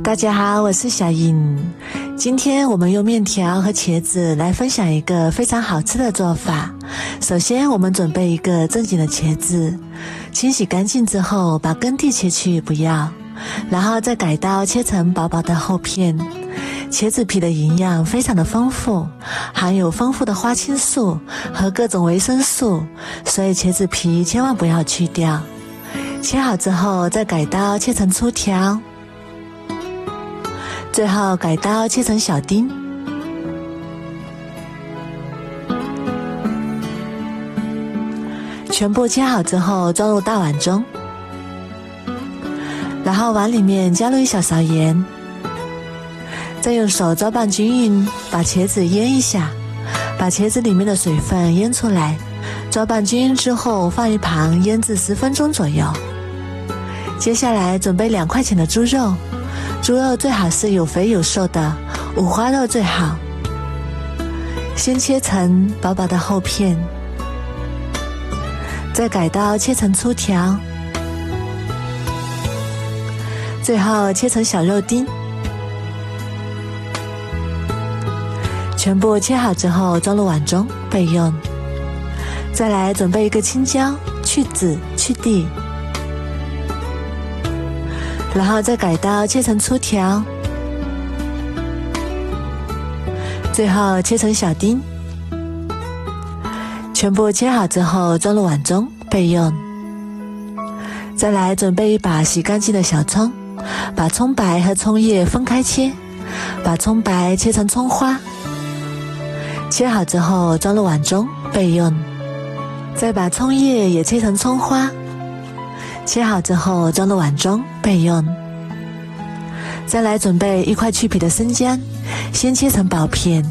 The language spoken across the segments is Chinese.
大家好，我是小颖。今天我们用面条和茄子来分享一个非常好吃的做法。首先我们准备一个正经的茄子，清洗干净之后把根蒂切去不要，然后再改刀切成薄薄的厚片。茄子皮的营养非常的丰富，含有丰富的花青素和各种维生素，所以茄子皮千万不要去掉。切好之后再改刀切成粗条，最后改刀切成小丁。全部切好之后装入大碗中，然后碗里面加入1小勺盐，再用手搅拌均匀，把茄子腌一下，把茄子里面的水分腌出来。搅拌均匀之后放一旁腌制10分钟左右。接下来准备2块钱的猪肉，猪肉最好是有肥有瘦的，五花肉最好。先切成薄薄的厚片，再改刀切成粗条，最后切成小肉丁。全部切好之后装入碗中备用。再来准备一个青椒，去籽去蒂，然后再改刀切成粗条，最后切成小丁。全部切好之后装入碗中备用。再来准备一把洗干净的小葱，把葱白和葱叶分开切，把葱白切成葱花。切好之后装入碗中备用。再把葱叶也切成葱花，切好之后装入碗中备用。再来准备1块去皮的生姜，先切成薄片，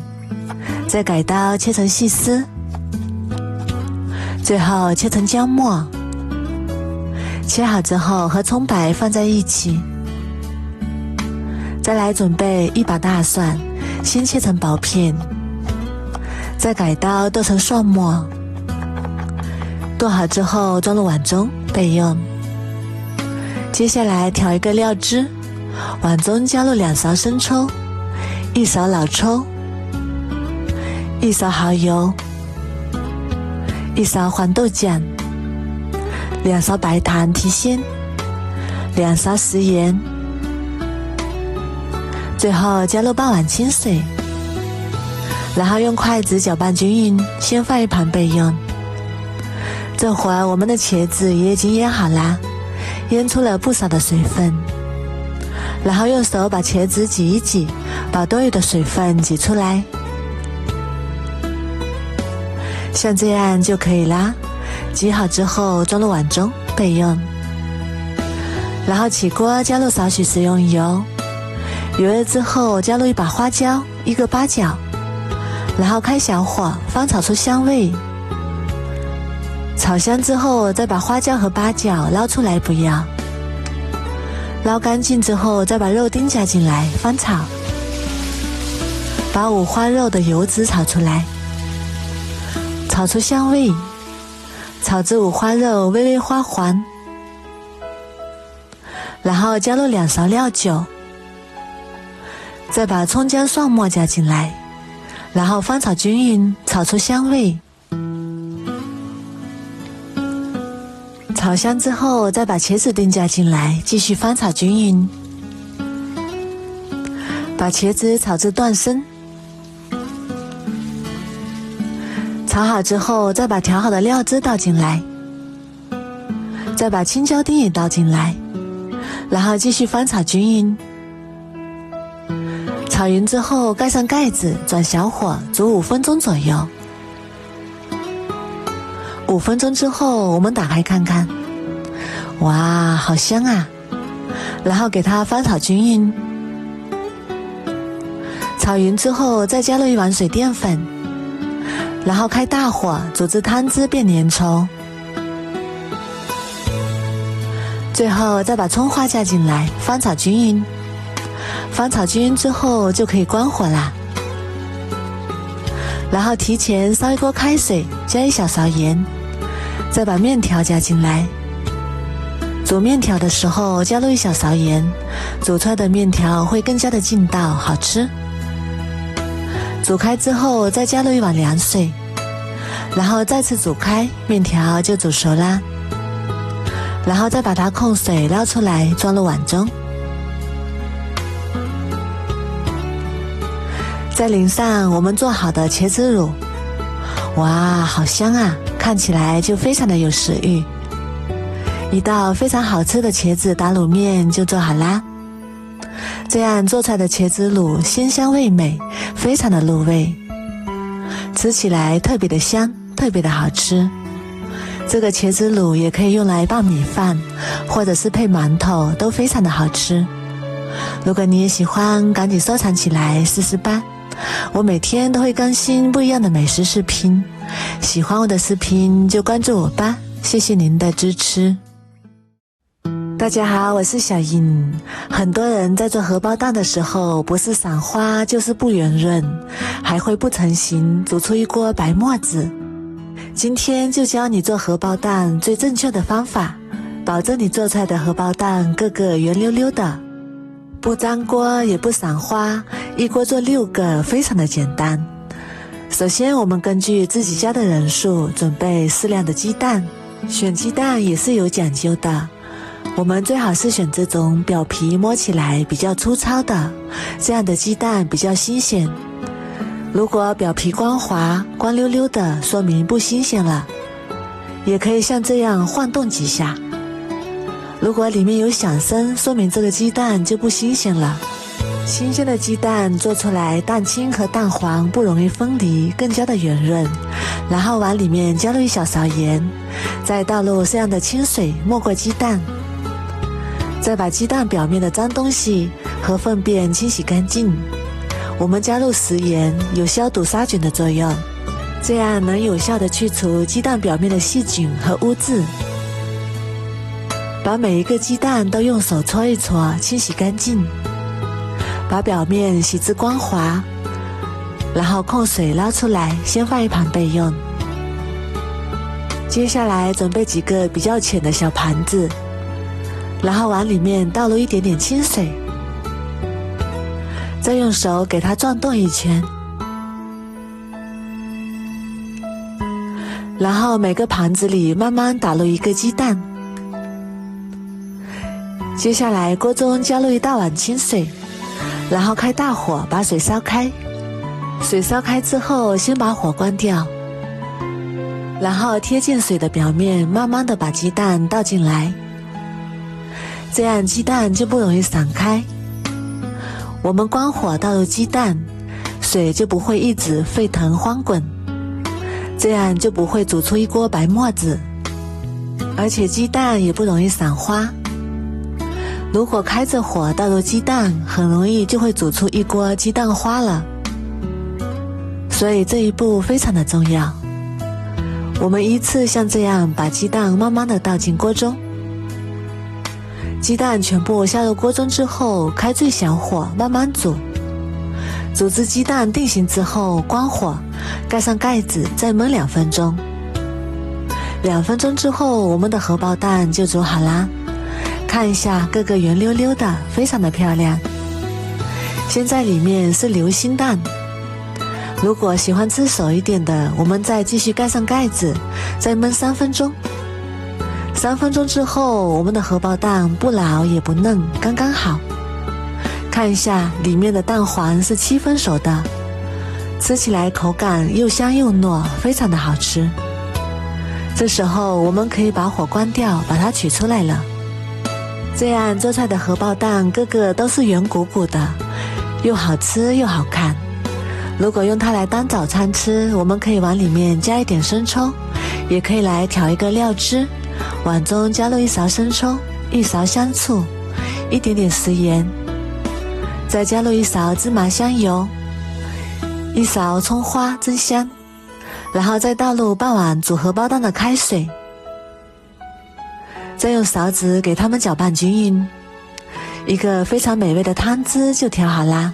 再改刀切成细丝，最后切成姜末。切好之后和葱白放在一起。再来准备1把大蒜，先切成薄片，再改刀剁成蒜末。剁好之后装入碗中备用。接下来调一个料汁，碗中加入2勺生抽，1勺老抽，1勺蚝油，1勺黄豆酱，2勺白糖提鲜，2勺食盐，最后加入半碗清水，然后用筷子搅拌均匀，先放一旁备用。这会儿我们的茄子也已经腌好啦，腌出了不少的水分，然后用手把茄子挤一挤，把多余的水分挤出来，像这样就可以啦。挤好之后装入碗中备用。然后起锅加入少许食用油，油热之后加入1把花椒，1个八角，然后开小火翻炒出香味。炒香之后再把花椒和八角捞出来不要，捞干净之后再把肉丁加进来翻炒，把五花肉的油脂炒出来，炒出香味，炒至五花肉微微花黄，然后加入2勺料酒，再把葱姜蒜末加进来，然后翻炒均匀，炒出香味。炒香之后再把茄子丁加进来，继续翻炒均匀，把茄子炒至断生。炒好之后再把调好的料汁倒进来，再把青椒丁也倒进来，然后继续翻炒均匀。炒匀之后盖上盖子，转小火煮5分钟左右。5分钟之后我们打开看看，哇，好香啊！然后给它翻炒均匀。炒匀之后再加入1碗水淀粉，然后开大火煮至汤汁变粘稠，最后再把葱花加进来翻炒均匀。翻炒均匀之后就可以关火啦。然后提前烧一锅开水，加1小勺盐，再把面条加进来，煮面条的时候加入一小勺盐，煮出来的面条会更加的劲道，好吃。煮开之后再加入一碗凉水，然后再次煮开，面条就煮熟啦。然后再把它控水捞出来，装入碗中。再淋上我们做好的茄子卤，哇，好香啊，看起来就非常的有食欲。一道非常好吃的茄子打卤面就做好啦。这样做出来的茄子卤鲜香味美，非常的入味，吃起来特别的香，特别的好吃。这个茄子卤也可以用来拌米饭，或者是配馒头，都非常的好吃。如果你也喜欢，赶紧收藏起来试试吧。我每天都会更新不一样的美食视频，喜欢我的视频就关注我吧，谢谢您的支持。大家好，我是小英。很多人在做荷包蛋的时候，不是散花就是不圆润，还会不成形，煮出一锅白沫子。今天就教你做荷包蛋最正确的方法，保证你做出来的荷包蛋个个圆溜溜的，不粘锅也不散花，一锅做6个，非常的简单。首先我们根据自己家的人数准备适量的鸡蛋，选鸡蛋也是有讲究的，我们最好是选这种表皮摸起来比较粗糙的，这样的鸡蛋比较新鲜。如果表皮光滑光溜溜的，说明不新鲜了，也可以像这样晃动几下。如果里面有响声，说明这个鸡蛋就不新鲜了。新鲜的鸡蛋做出来蛋清和蛋黄不容易分离，更加的圆润。然后往里面加入1小勺盐，再倒入这样的清水没过鸡蛋，再把鸡蛋表面的脏东西和粪便清洗干净。我们加入食盐，有消毒杀菌的作用，这样能有效地去除鸡蛋表面的细菌和污渍。把每一个鸡蛋都用手搓一搓，清洗干净，把表面洗至光滑，然后控水捞出来，先放一旁备用。接下来准备几个比较浅的小盘子，然后往里面倒入一点点清水，再用手给它转动一圈，然后每个盘子里慢慢打入一个鸡蛋。接下来锅中加入1大碗清水，然后开大火把水烧开。水烧开之后，先把火关掉，然后贴近水的表面，慢慢的把鸡蛋倒进来，这样鸡蛋就不容易散开。我们关火倒入鸡蛋，水就不会一直沸腾翻滚，这样就不会煮出一锅白沫子，而且鸡蛋也不容易散花。如果开着火倒入鸡蛋，很容易就会煮出一锅鸡蛋花了，所以这一步非常的重要。我们依次像这样把鸡蛋慢慢的倒进锅中。鸡蛋全部下入锅中之后，开最小火慢慢煮，煮至鸡蛋定型之后关火，盖上盖子再焖2分钟。2分钟之后，我们的荷包蛋就煮好啦。看一下，个个圆溜溜的，非常的漂亮。现在里面是流心蛋，如果喜欢吃熟一点的，我们再继续盖上盖子，再焖3分钟。3分钟之后，我们的荷包蛋不老也不嫩，刚刚好。看一下，里面的蛋黄是7分熟的，吃起来口感又香又糯，非常的好吃。这时候我们可以把火关掉，把它取出来了。这样做出来的荷包蛋个个都是圆鼓鼓的，又好吃又好看。如果用它来当早餐吃，我们可以往里面加一点生抽，也可以来调一个料汁。碗中加入1勺生抽，1勺香醋，一点点食盐，再加入1勺芝麻香油，1勺葱花增香，然后再倒入半碗煮荷包蛋的开水，再用勺子给它们搅拌均匀，一个非常美味的汤汁就调好啦。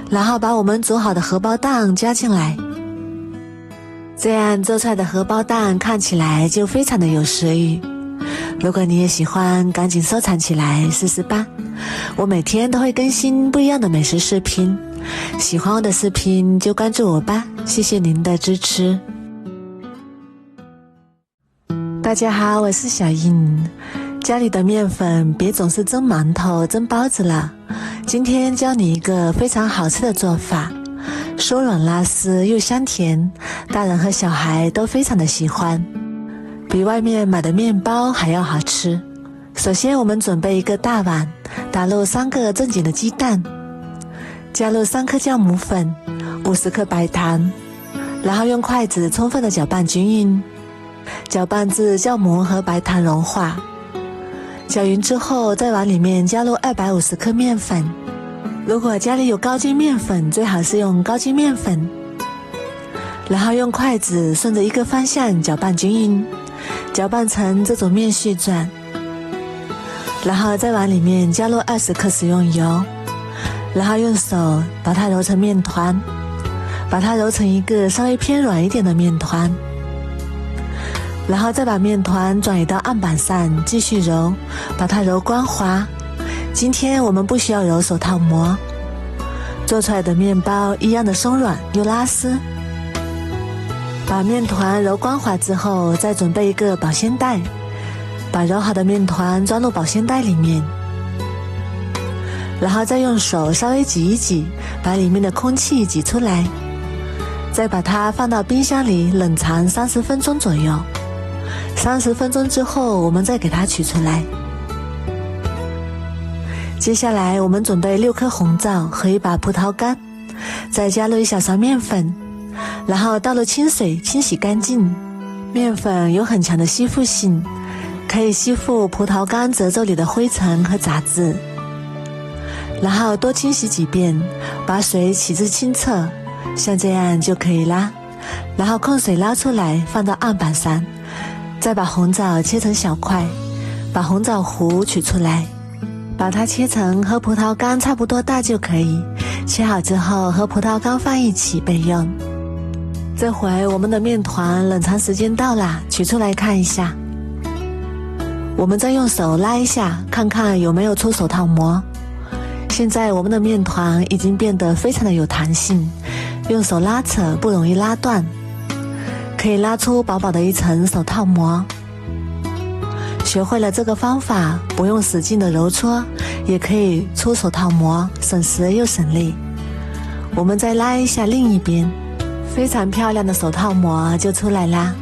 然后把我们煮好的荷包蛋加进来，这样做出来的荷包蛋看起来就非常的有食欲。如果你也喜欢，赶紧收藏起来试试吧。我每天都会更新不一样的美食视频，喜欢我的视频就关注我吧，谢谢您的支持。大家好，我是小英。家里的面粉别总是蒸馒头、蒸包子了，今天教你一个非常好吃的做法，松软拉丝又香甜，大人和小孩都非常的喜欢，比外面买的面包还要好吃。首先我们准备一个大碗，打入3个正经的鸡蛋，加入3颗酵母粉，50克白糖，然后用筷子充分的搅拌均匀，搅拌至酵母和白糖融化。搅匀之后，在碗里面加入250克面粉，如果家里有高筋面粉，最好是用高筋面粉，然后用筷子顺着一个方向搅拌均匀，搅拌成这种面絮状。然后在碗里面加入20克食用油，然后用手把它揉成面团，把它揉成一个稍微偏软一点的面团，然后再把面团转移到案板上继续揉，把它揉光滑。今天我们不需要揉手套膜，做出来的面包一样的松软又拉丝。把面团揉光滑之后，再准备一个保鲜袋，把揉好的面团装入保鲜袋里面，然后再用手稍微挤一挤，把里面的空气挤出来，再把它放到冰箱里冷藏30分钟左右。30分钟之后，我们再给它取出来。接下来我们准备6颗红枣和1把葡萄干，再加入1小勺面粉，然后倒入清水清洗干净。面粉有很强的吸附性，可以吸附葡萄干褶皱里的灰尘和杂质，然后多清洗几遍，把水洗至清澈，像这样就可以啦。然后控水捞出来，放到案板上，再把红枣切成小块，把红枣核取出来，把它切成和葡萄干差不多大就可以。切好之后和葡萄干放一起备用。这回我们的面团冷藏时间到了，取出来看一下。我们再用手拉一下，看看有没有出手套膜。现在我们的面团已经变得非常的有弹性，用手拉扯不容易拉断，可以拉出薄薄的一层手套膜。学会了这个方法，不用使劲的揉搓，也可以出手套膜，省时又省力。我们再拉一下另一边，非常漂亮的手套膜就出来啦，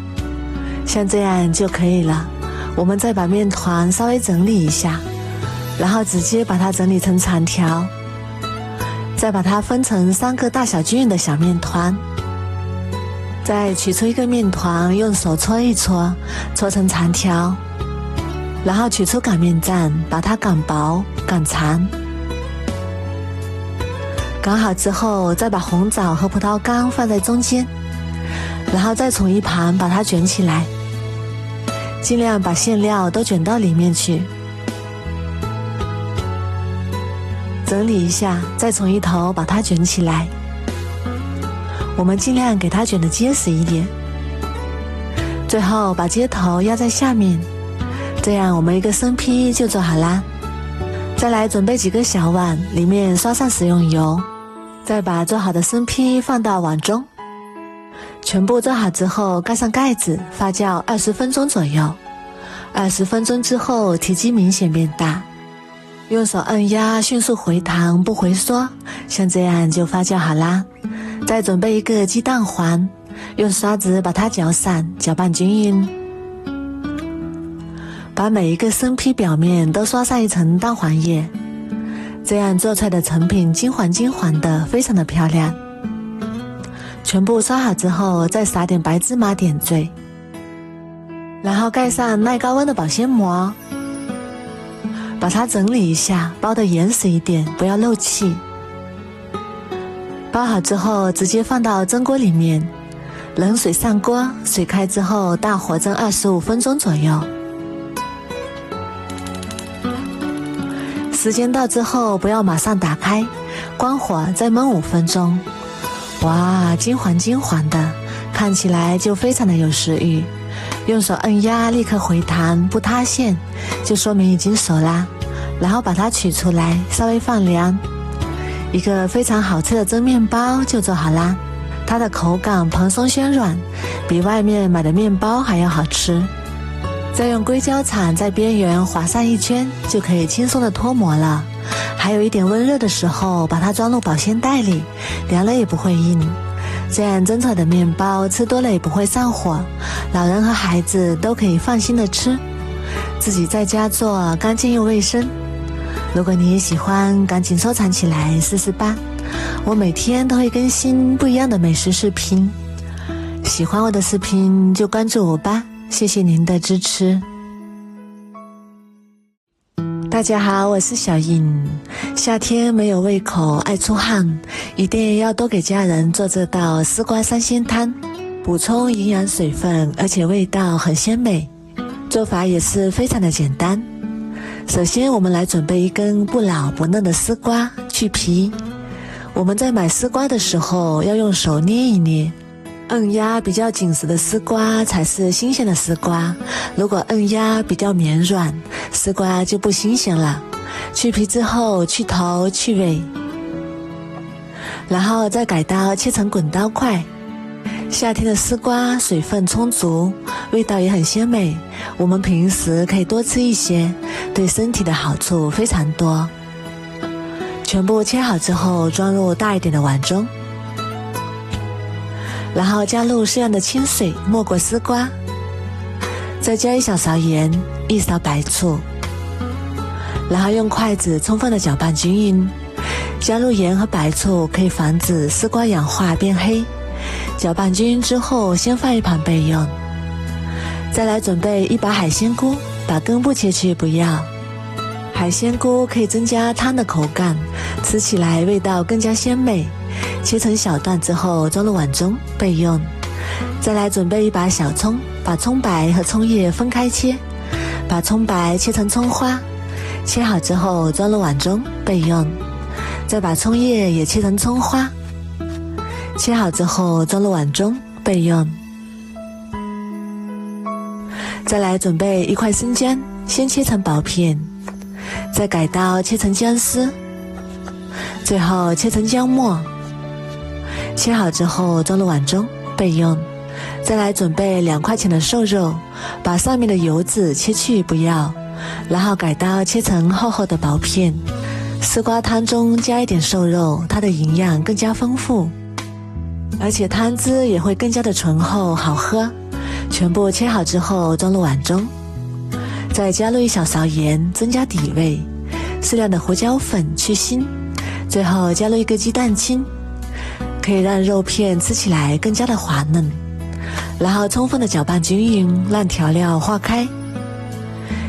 像这样就可以了。我们再把面团稍微整理一下，然后直接把它整理成长条，再把它分成3个大小均匀的小面团，再取出一个面团，用手搓一搓，搓成长条，然后取出擀面杖，把它擀薄擀长。擀好之后，再把红枣和葡萄干放在中间，然后再从一旁把它卷起来，尽量把馅料都卷到里面去。整理一下，再从一头把它卷起来。我们尽量给它卷得结实一点。最后把接头压在下面，这样我们一个生坯就做好啦。再来准备几个小碗，里面刷上食用油，再把做好的生坯放到碗中。全部做好之后，盖上盖子，发酵20分钟左右。20分钟之后，体积明显变大，用手按压，迅速回糖不回缩，像这样就发酵好啦。再准备一个鸡蛋黄，用刷子把它搅散，搅拌均匀。把每一个生坯表面都刷上一层蛋黄液，这样做出来的成品金黄金黄的，非常的漂亮。全部刷好之后，再撒点白芝麻点缀，然后盖上耐高温的保鲜膜，把它整理一下，包得严实一点，不要漏气。包好之后，直接放到蒸锅里面，冷水上锅，水开之后大火蒸25分钟左右。时间到之后，不要马上打开，关火再焖5分钟。哇，金黄金黄的，看起来就非常的有食欲。用手按压立刻回弹不塌陷，就说明已经熟啦。然后把它取出来，稍微放凉，一个非常好吃的蒸面包就做好啦。它的口感蓬松鲜软，比外面买的面包还要好吃。再用硅胶铲在边缘划上一圈，就可以轻松的脱模了。还有一点温热的时候，把它装入保鲜袋里，凉了也不会硬。这样蒸出来的面包吃多了也不会上火，老人和孩子都可以放心的吃。自己在家做，干净又卫生。如果你也喜欢，赶紧收藏起来试试吧。我每天都会更新不一样的美食视频，喜欢我的视频就关注我吧，谢谢您的支持。大家好，我是小颖。夏天没有胃口，爱出汗，一定要多给家人做这道丝瓜三鲜汤，补充营养水分，而且味道很鲜美。做法也是非常的简单。首先我们来准备一根不老不嫩的丝瓜，去皮。我们在买丝瓜的时候要用手捏一捏，按压比较紧实的丝瓜才是新鲜的丝瓜，如果按压比较绵软，丝瓜就不新鲜了。去皮之后去头去尾，然后再改刀切成滚刀块。夏天的丝瓜水分充足，味道也很鲜美，我们平时可以多吃一些，对身体的好处非常多。全部切好之后装入大一点的碗中，然后加入适量的清水没过丝瓜，再加1小勺盐，1勺白醋，然后用筷子充分的搅拌均匀。加入盐和白醋可以防止丝瓜氧化变黑。搅拌均匀之后，先放一旁备用。再来准备1把海鲜菇，把根部切去不要。海鲜菇可以增加汤的口感，吃起来味道更加鲜美。切成小段之后装入碗中备用。再来准备1把小葱，把葱白和葱叶分开切，把葱白切成葱花，切好之后装入碗中备用。再把葱叶也切成葱花，切好之后装入碗中备用。再来准备1块生姜，先切成薄片，再改刀切成姜丝，最后切成姜末。切好之后装入碗中备用。再来准备2块钱的瘦肉，把上面的油脂切去不要，然后改刀切成厚厚的薄片。丝瓜汤中加一点瘦肉，它的营养更加丰富，而且汤汁也会更加的醇厚好喝。全部切好之后装入碗中，再加入1小勺盐增加底味，适量的胡椒粉去腥，最后加入1个鸡蛋清，可以让肉片吃起来更加的滑嫩。然后充分的搅拌均匀，让调料化开。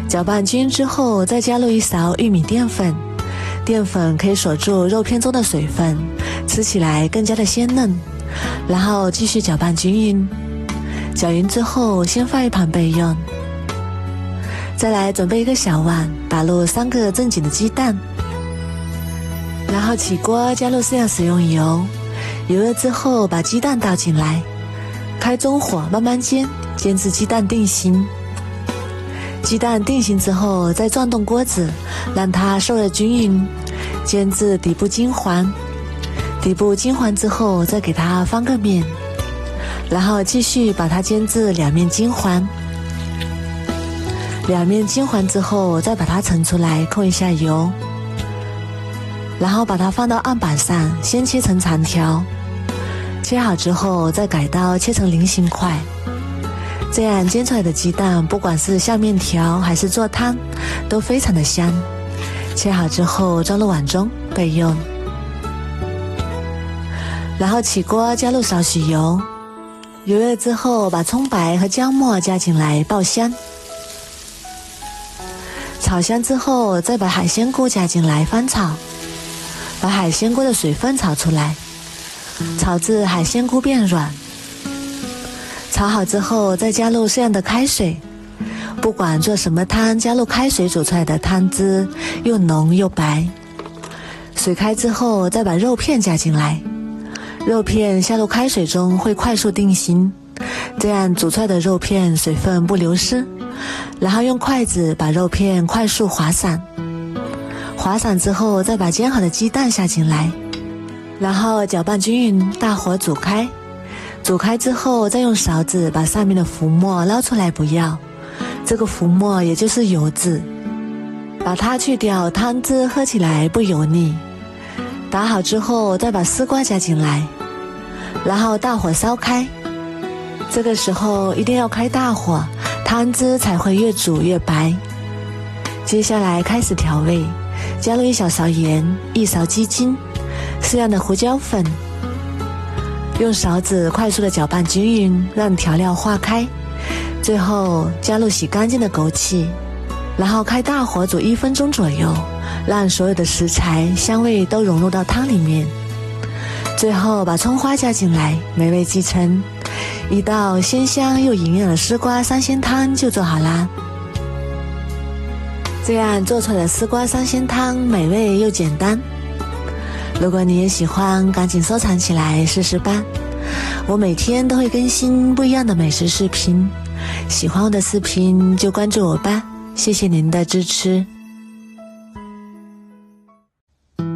搅拌均匀之后再加入1勺玉米淀粉，淀粉可以锁住肉片中的水分，吃起来更加的鲜嫩。然后继续搅拌均匀，搅匀之后先放一旁备用。再来准备1个小碗，打入3个正经的鸡蛋，然后起锅加入适量食用油，油热之后把鸡蛋倒进来，开中火慢慢煎，煎至鸡蛋定型。鸡蛋定型之后再转动锅子，让它受热均匀，煎至底部金黄。底部金黄之后再给它翻个面，然后继续把它煎至2面金黄。2面金黄之后再把它盛出来，控一下油，然后把它放到案板上，先切成长条。切好之后再改刀切成菱形块，这样煎出来的鸡蛋不管是下面条还是做汤都非常的香。切好之后装入碗中备用。然后起锅加入少许油，油热之后把葱白和姜末加进来爆香。炒香之后再把海鲜菇加进来翻炒，把海鲜菇的水分炒出来，炒至海鲜菇变软。炒好之后再加入适量的开水，不管做什么汤，加入开水煮出来的汤汁又浓又白。水开之后再把肉片加进来，肉片下入开水中会快速定型，这样煮出来的肉片水分不流失。然后用筷子把肉片快速滑散，滑散之后再把煎好的鸡蛋下进来，然后搅拌均匀，大火煮开。煮开之后再用勺子把上面的浮沫捞出来不要，这个浮沫也就是油脂，把它去掉，汤汁喝起来不油腻。打好之后再把丝瓜加进来，然后大火烧开。这个时候一定要开大火，汤汁才会越煮越白。接下来开始调味，加入1小勺盐，1勺鸡精，适量的胡椒粉，用勺子快速的搅拌均匀，让调料化开。最后加入洗干净的枸杞，然后开大火煮1分钟左右，让所有的食材香味都融入到汤里面。最后把葱花加进来，美味继承，一道鲜香又营养的丝瓜三鲜汤就做好啦。这样做出来的丝瓜三鲜汤美味又简单。如果你也喜欢，赶紧收藏起来试试吧。我每天都会更新不一样的美食视频，喜欢我的视频就关注我吧，谢谢您的支持。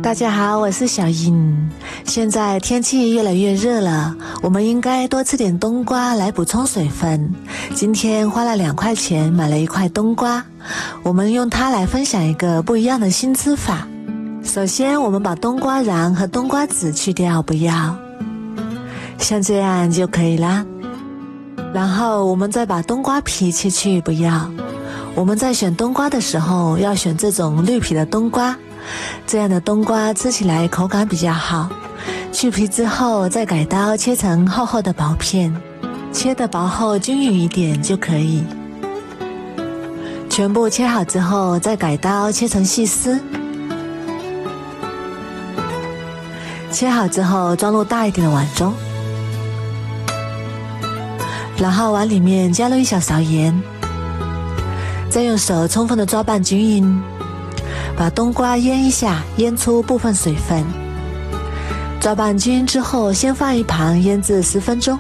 大家好，我是小英。现在天气越来越热了，我们应该多吃点冬瓜来补充水分。今天花了2块钱买了1块冬瓜，我们用它来分享一个不一样的新吃法。首先我们把冬瓜瓤和冬瓜籽去掉，不要，像这样就可以啦。然后我们再把冬瓜皮切去，不要。我们在选冬瓜的时候要选这种绿皮的冬瓜，这样的冬瓜吃起来口感比较好。去皮之后再改刀切成厚厚的薄片，切的薄厚均匀一点就可以。全部切好之后再改刀切成细丝，切好之后装入大一点的碗中，然后碗里面加入1小勺盐，再用手充分的抓拌均匀，把冬瓜腌一下，腌出部分水分。抓拌均匀之后先放一旁腌制10分钟。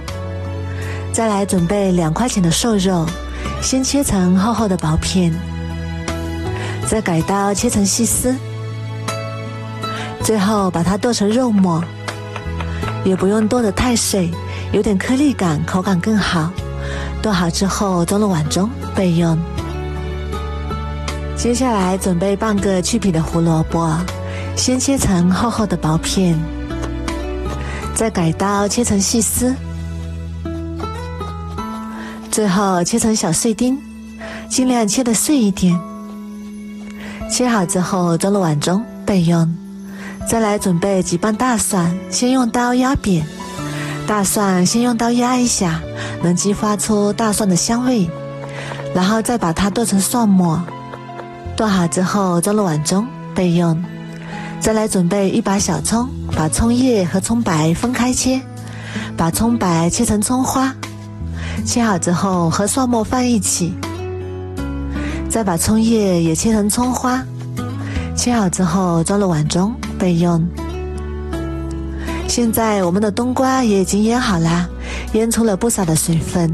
再来准备2块钱的瘦肉，先切成厚厚的薄片，再改刀切成细丝，最后把它剁成肉末，也不用剁得太碎，有点颗粒感，口感更好。剁好之后装入碗中备用。接下来准备半个去皮的胡萝卜，先切成厚厚的薄片，再改刀切成细丝，最后切成小碎丁，尽量切得碎一点。切好之后装入碗中备用。再来准备几瓣大蒜，先用刀压扁，大蒜先用刀压一下，能激发出大蒜的香味，然后再把它剁成蒜末。剁好之后装入碗中备用。再来准备1把小葱，把葱叶和葱白分开切，把葱白切成葱花，切好之后和蒜末放一起，再把葱叶也切成葱花，切好之后装入碗中备用。现在我们的冬瓜也已经腌好啦，腌出了不少的水分，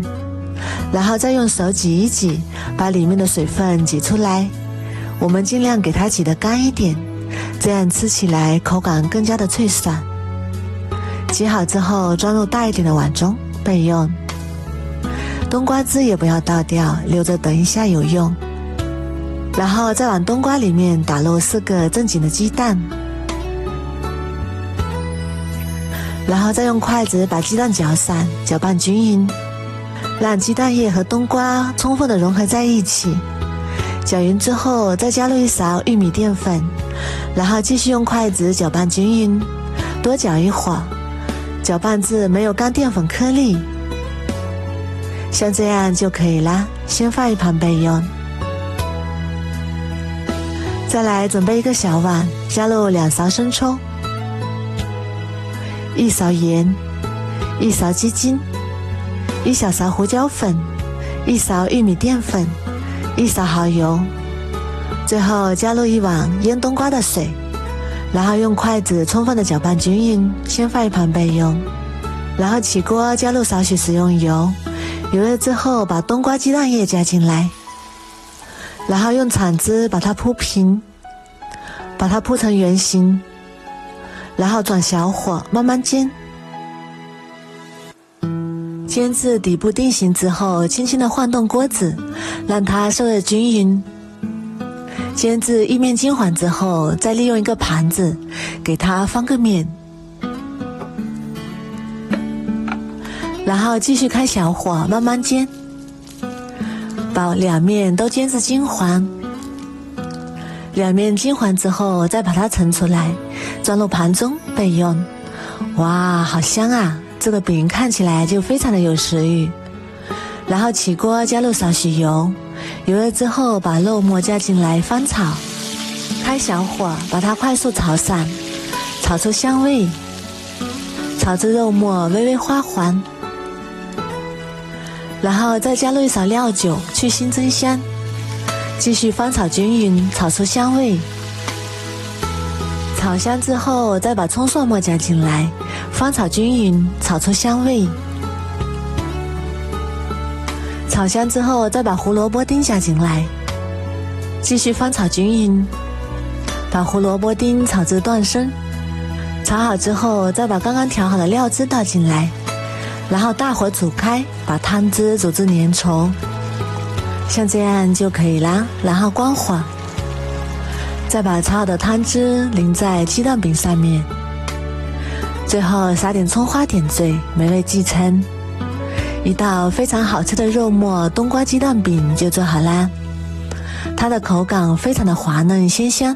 然后再用手挤一挤，把里面的水分挤出来。我们尽量给它挤得干一点，这样吃起来口感更加的脆爽。挤好之后装入大一点的碗中备用。冬瓜汁也不要倒掉，留着等一下有用。然后再往冬瓜里面打入4个正经的鸡蛋，然后再用筷子把鸡蛋搅散，搅拌均匀，让鸡蛋液和冬瓜充分的融合在一起。搅匀之后再加入1勺玉米淀粉，然后继续用筷子搅拌均匀，多搅一会儿，搅拌至没有干淀粉颗粒，像这样就可以啦，先放一旁备用。再来准备1个小碗，加入2勺生抽，1勺盐，1勺鸡精，1小勺胡椒粉，1勺玉米淀粉，1勺蚝油，最后加入1碗腌冬瓜的水，然后用筷子充分的搅拌均匀，先放一旁备用。然后起锅加入少许食用油，油热之后把冬瓜鸡蛋液加进来，然后用铲子把它铺平，把它铺成圆形，然后转小火慢慢煎。煎至底部定型之后，轻轻地晃动锅子，让它受热均匀。煎至一面金黄之后，再利用一个盘子给它翻个面，然后继续开小火慢慢煎，把两面都煎至金黄。两面金黄之后，再把它盛出来，装入盘中备用。哇，好香啊！这个饼看起来就非常的有食欲。然后起锅加入少许油，油热之后把肉末加进来翻炒，开小火把它快速炒散，炒出香味，炒至肉末微微花黄，然后再加入一勺料酒去腥增香，继续翻炒均匀，炒出香味。炒香之后再把葱蒜末加进来，翻炒均匀，炒出香味。炒香之后再把胡萝卜丁加进来，继续翻炒均匀，把胡萝卜丁炒至断生。炒好之后再把刚刚调好的料汁倒进来，然后大火煮开，把汤汁煮至粘稠，像这样就可以啦。然后关火，再把炒好的汤汁淋在鸡蛋饼上面，最后撒点葱花点缀，美味继承。一道非常好吃的肉末冬瓜鸡蛋饼就做好啦，它的口感非常的滑嫩鲜香，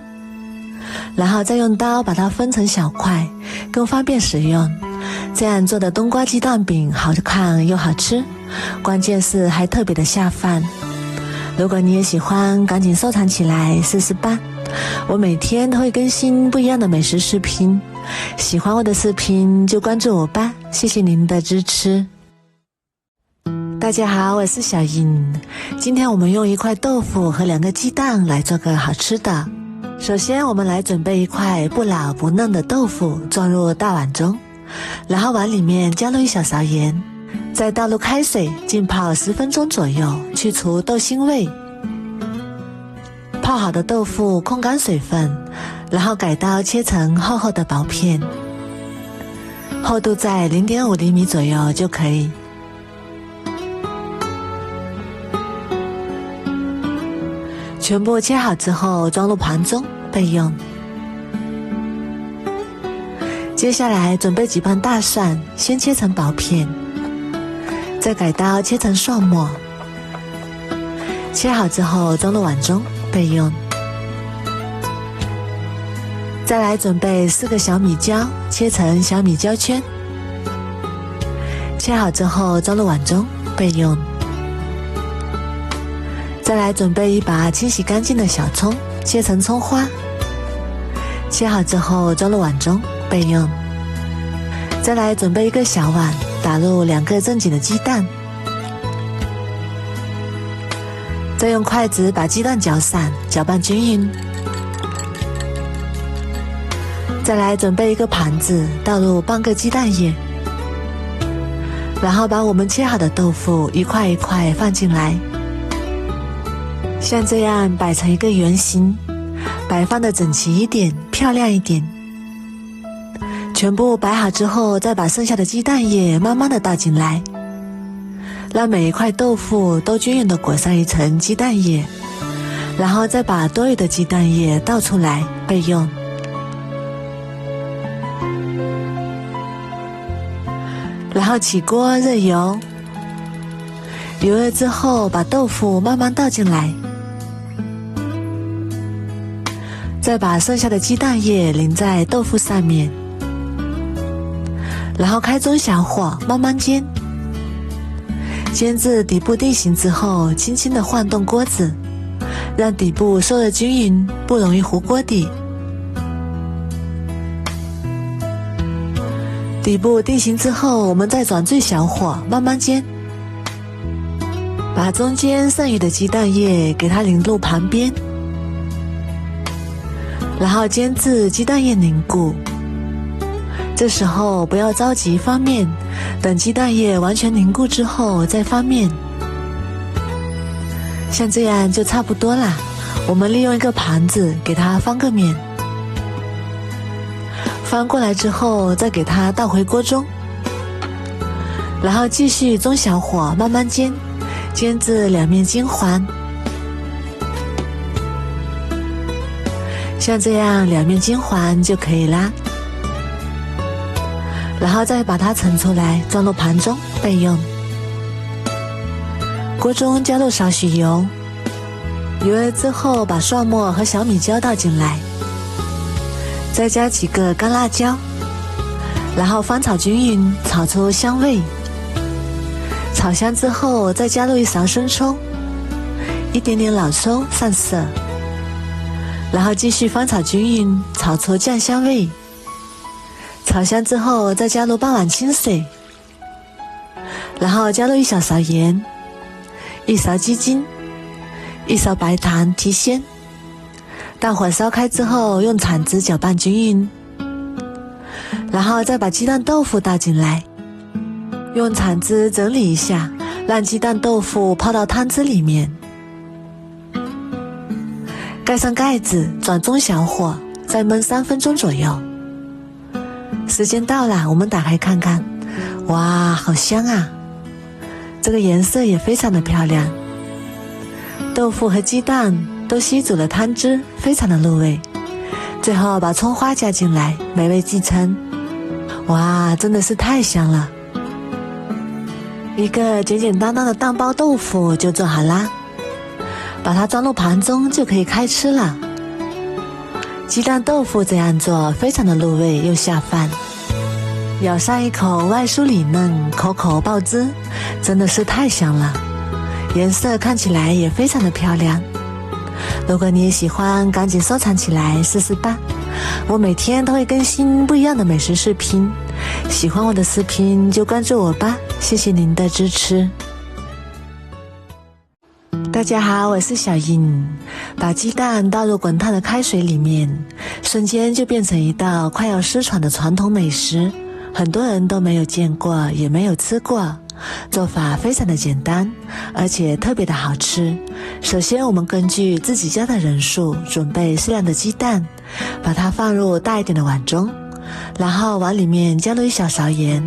然后再用刀把它分成小块，更方便使用。这样做的冬瓜鸡蛋饼好看又好吃，关键是还特别的下饭。如果你也喜欢，赶紧收藏起来试试吧。我每天都会更新不一样的美食视频，喜欢我的视频就关注我吧，谢谢您的支持。大家好，我是小莹。今天我们用一块豆腐和2个鸡蛋来做个好吃的。首先我们来准备一块不老不嫩的豆腐，装入大碗中，然后碗里面加入1小勺盐，再倒入开水浸泡10分钟左右，去除豆腥味。泡好的豆腐控干水分，然后改刀切成厚厚的薄片，厚度在0.5厘米左右就可以。全部切好之后装入盘中备用。接下来准备几瓣大蒜，先切成薄片，再改刀切成蒜末，切好之后装入碗中备用。再来准备4个小米椒，切成小米椒圈，切好之后装入碗中备用。再来准备一把清洗干净的小葱，切成葱花，切好之后装入碗中备用。再来准备一个小碗，打入2个正经的鸡蛋，再用筷子把鸡蛋搅散，搅拌均匀。再来准备一个盘子，倒入半个鸡蛋液，然后把我们切好的豆腐一块一块放进来，像这样摆成一个圆形，摆放的整齐一点，漂亮一点。全部摆好之后，再把剩下的鸡蛋液慢慢的倒进来，让每一块豆腐都均匀的裹上一层鸡蛋液，然后再把多余的鸡蛋液倒出来备用。然后起锅热油，油热之后把豆腐慢慢倒进来，再把剩下的鸡蛋液淋在豆腐上面，然后开中小火慢慢煎，煎至底部定型之后，轻轻地晃动锅子，让底部受热均匀，不容易糊锅底。底部定型之后，我们再转最小火慢慢煎，把中间剩余的鸡蛋液给它淋入旁边，然后煎至鸡蛋液凝固，这时候不要着急翻面，等鸡蛋液完全凝固之后再翻面。像这样就差不多啦。我们利用一个盘子给它翻个面，翻过来之后再给它倒回锅中，然后继续中小火慢慢煎，煎至两面金黄。像这样两面金黄就可以啦。然后再把它盛出来，装入盘中备用。锅中加入少许油，油热之后把蒜末和小米椒倒进来，再加几个干辣椒，然后翻炒均匀，炒出香味。炒香之后再加入一勺生抽，一点点老抽上色，然后继续翻炒均匀，炒出酱香味。炒香之后再加入半碗清水，然后加入一小勺盐，一勺鸡精，一勺白糖提鲜。大火烧开之后用铲子搅拌均匀，然后再把鸡蛋豆腐倒进来，用铲子整理一下，让鸡蛋豆腐泡到汤汁里面。盖上盖子，转中小火，再焖3分钟左右。时间到了，我们打开看看，哇，好香啊！这个颜色也非常的漂亮，豆腐和鸡蛋都吸足了汤汁，非常的入味。最后把葱花加进来，美味继承。哇，真的是太香了！一个简简单单的蛋包豆腐就做好啦，把它装入盘中就可以开吃了。鸡蛋豆腐这样做非常的入味又下饭，咬上一口外酥里嫩，口口爆汁，真的是太香了。颜色看起来也非常的漂亮。如果你也喜欢，赶紧收藏起来试试吧。我每天都会更新不一样的美食视频，喜欢我的视频就关注我吧，谢谢您的支持。大家好，我是小英。把鸡蛋倒入滚烫的开水里面，瞬间就变成一道快要失传的传统美食，很多人都没有见过，也没有吃过。做法非常的简单，而且特别的好吃。首先我们根据自己家的人数准备适量的鸡蛋，把它放入大一点的碗中，然后往里面加入1小勺盐，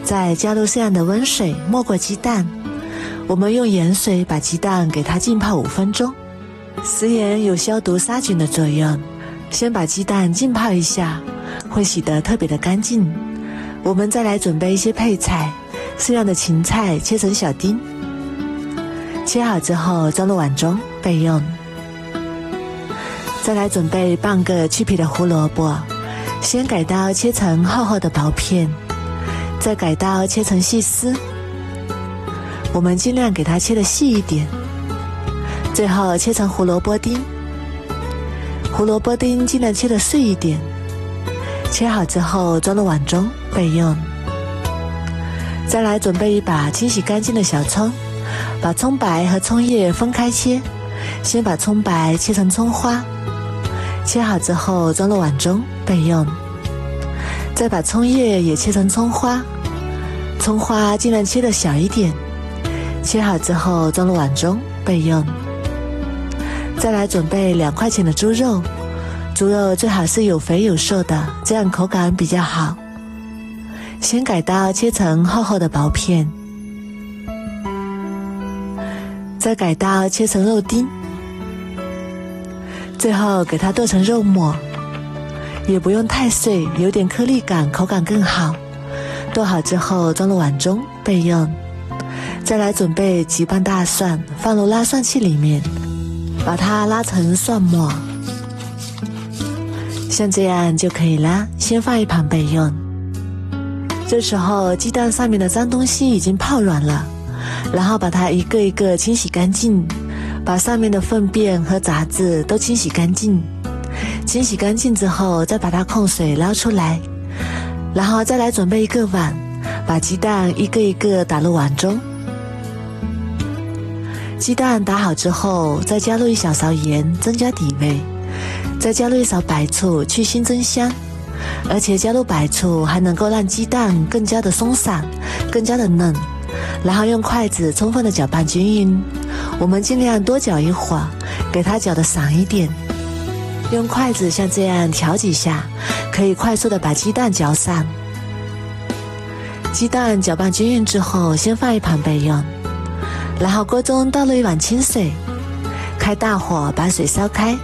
再加入适量的温水没过鸡蛋。我们用盐水把鸡蛋给它浸泡5分钟，食盐有消毒杀菌的作用。先把鸡蛋浸泡一下，会洗得特别的干净。我们再来准备一些配菜，适量的芹菜切成小丁，切好之后装入碗中备用。再来准备半个去皮的胡萝卜，先改刀切成厚厚的薄片，再改刀切成细丝。我们尽量给它切得细一点，最后切成胡萝卜丁。胡萝卜丁尽量切得碎一点，切好之后装入碗中备用。再来准备一把清洗干净的小葱，把葱白和葱叶分开切，先把葱白切成葱花，切好之后装入碗中备用。再把葱叶也切成葱花，葱花尽量切得小一点，切好之后装入碗中备用。再来准备2块钱的猪肉，猪肉最好是有肥有瘦的，这样口感比较好。先改刀切成厚厚的薄片，再改刀切成肉丁，最后给它剁成肉末，也不用太碎，有点颗粒感，口感更好。剁好之后装入碗中备用。再来准备几瓣大蒜，放入拉蒜器里面，把它拉成蒜末，像这样就可以啦，先放一旁备用。这时候鸡蛋上面的脏东西已经泡软了，然后把它一个一个清洗干净，把上面的粪便和杂质都清洗干净。清洗干净之后再把它控水捞出来，然后再来准备一个碗，把鸡蛋一个一个打入碗中。鸡蛋打好之后再加入1小勺盐增加底味，再加入1勺白醋去腥增香，而且加入白醋还能够让鸡蛋更加的松散，更加的嫩。然后用筷子充分的搅拌均匀，我们尽量多搅一会儿，给它搅得散一点。用筷子像这样调几下，可以快速的把鸡蛋搅散。鸡蛋搅拌均匀之后，先放一旁备用。然后锅中倒入1碗清水，开大火把水烧开。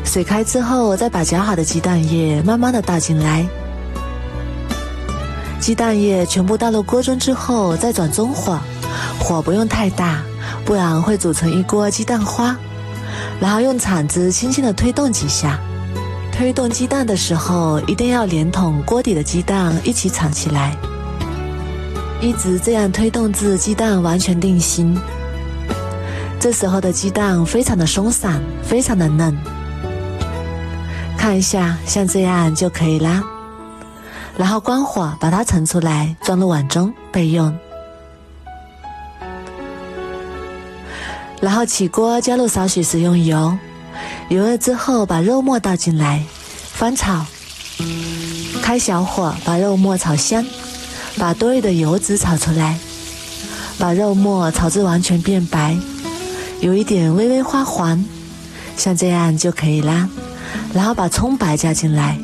水开之后，再把搅好的鸡蛋液慢慢的倒进来。鸡蛋液全部倒入锅中之后，再转中火，火不用太大，不然会煮成一锅鸡蛋花。然后用铲子轻轻的推动几下。推动鸡蛋的时候，一定要连同锅底的鸡蛋一起铲起来，一直这样推动至鸡蛋完全定型。这时候的鸡蛋非常的松散，非常的嫩。看一下，像这样就可以啦。然后关火，把它盛出来，装入碗中备用。然后起锅，加入少许食用油，油热之后把肉末倒进来，翻炒。开小火把肉末炒香，把多余的油脂炒出来，把肉末炒至完全变白，有一点微微花黄，像这样就可以啦。然后把葱白加进来，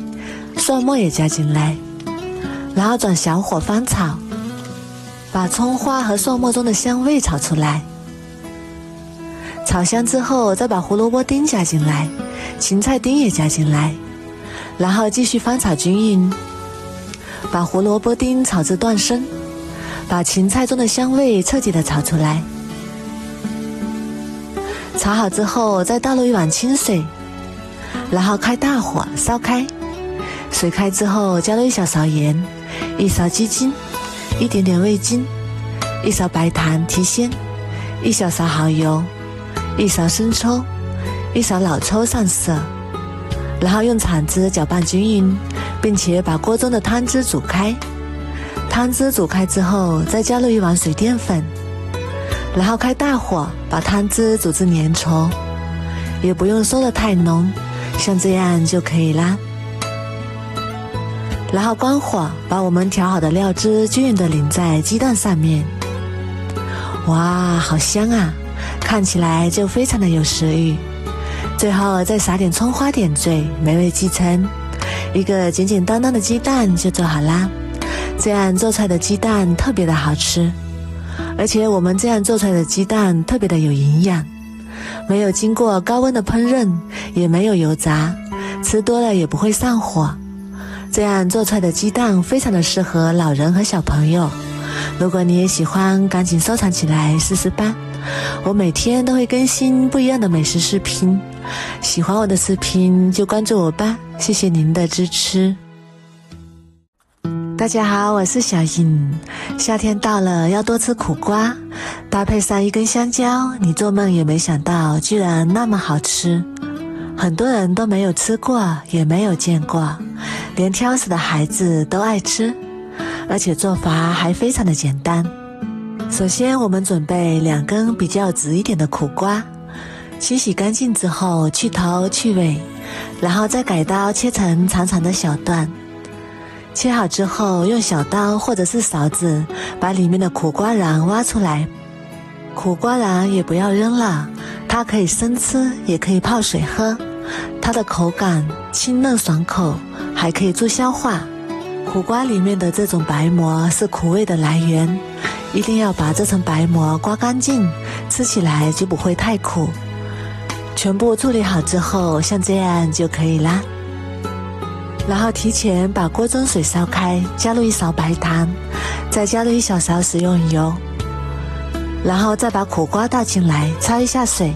蒜末也加进来，然后转小火翻炒，把葱花和蒜末中的香味炒出来。炒香之后，再把胡萝卜丁加进来，芹菜丁也加进来，然后继续翻炒均匀，把胡萝卜丁炒至断生，把芹菜中的香味彻底的炒出来。炒好之后，再倒入1碗清水，然后开大火烧开。水开之后，加入1小勺盐，1勺鸡精，一点点味精，1勺白糖提鲜，1小勺蚝油，1勺生抽，1勺老抽上色，然后用铲子搅拌均匀，并且把锅中的汤汁煮开。汤汁煮开之后，再加入1碗水淀粉，然后开大火把汤汁煮至粘稠，也不用收得太浓，像这样就可以啦。然后关火，把我们调好的料汁均匀地淋在鸡蛋上面。哇，好香啊！看起来就非常的有食欲。最后再撒点葱花点缀，美味继承。一个简简单单的鸡蛋就做好啦。这样做出来的鸡蛋特别的好吃，而且我们这样做出来的鸡蛋特别的有营养，没有经过高温的烹饪，也没有油炸，吃多了也不会上火。这样做出来的鸡蛋非常的适合老人和小朋友。如果你也喜欢，赶紧收藏起来试试吧。我每天都会更新不一样的美食视频，喜欢我的视频就关注我吧，谢谢您的支持。大家好，我是小颖。夏天到了，要多吃苦瓜，搭配上1根香蕉，你做梦也没想到居然那么好吃。很多人都没有吃过，也没有见过，连挑食的孩子都爱吃，而且做法还非常的简单。首先我们准备2根比较直一点的苦瓜，清洗干净之后去头去尾，然后再改刀切成长长的小段。切好之后，用小刀或者是勺子把里面的苦瓜瓤挖出来。苦瓜瓤也不要扔了，它可以生吃，也可以泡水喝，它的口感清嫩爽口，还可以助消化。苦瓜里面的这种白膜是苦味的来源，一定要把这层白膜刮干净，吃起来就不会太苦。全部处理好之后，像这样就可以啦。然后提前把锅中水烧开，加入1勺白糖，再加入1小勺食用油，然后再把苦瓜倒进来，焯一下水。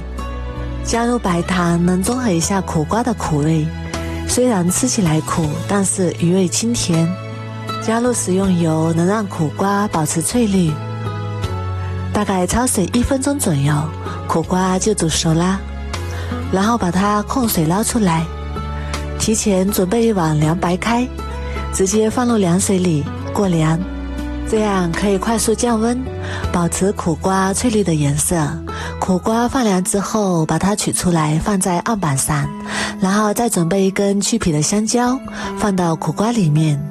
加入白糖能中和一下苦瓜的苦味，虽然吃起来苦，但是余味清甜。加入食用油能让苦瓜保持翠绿。大概焯水1分钟左右，苦瓜就煮熟啦。然后把它控水捞出来，提前准备1碗凉白开，直接放入凉水里过凉。这样可以快速降温，保持苦瓜翠绿的颜色。苦瓜放凉之后，把它取出来放在案板上，然后再准备一根去皮的香蕉放到苦瓜里面，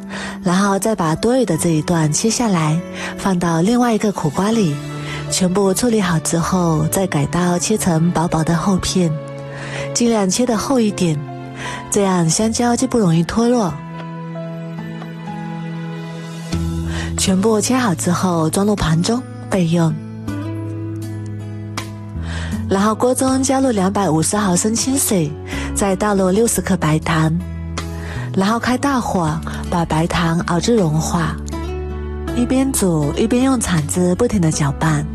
然后再把多余的这一段切下来放到另外一个苦瓜里。全部处理好之后，再改刀切成薄薄的厚片，尽量切得厚一点，这样香蕉就不容易脱落。全部切好之后装入盘中备用。然后锅中加入250毫升清水，再倒入60克白糖，然后开大火把白糖熬至融化，一边煮一边用铲子不停地搅拌，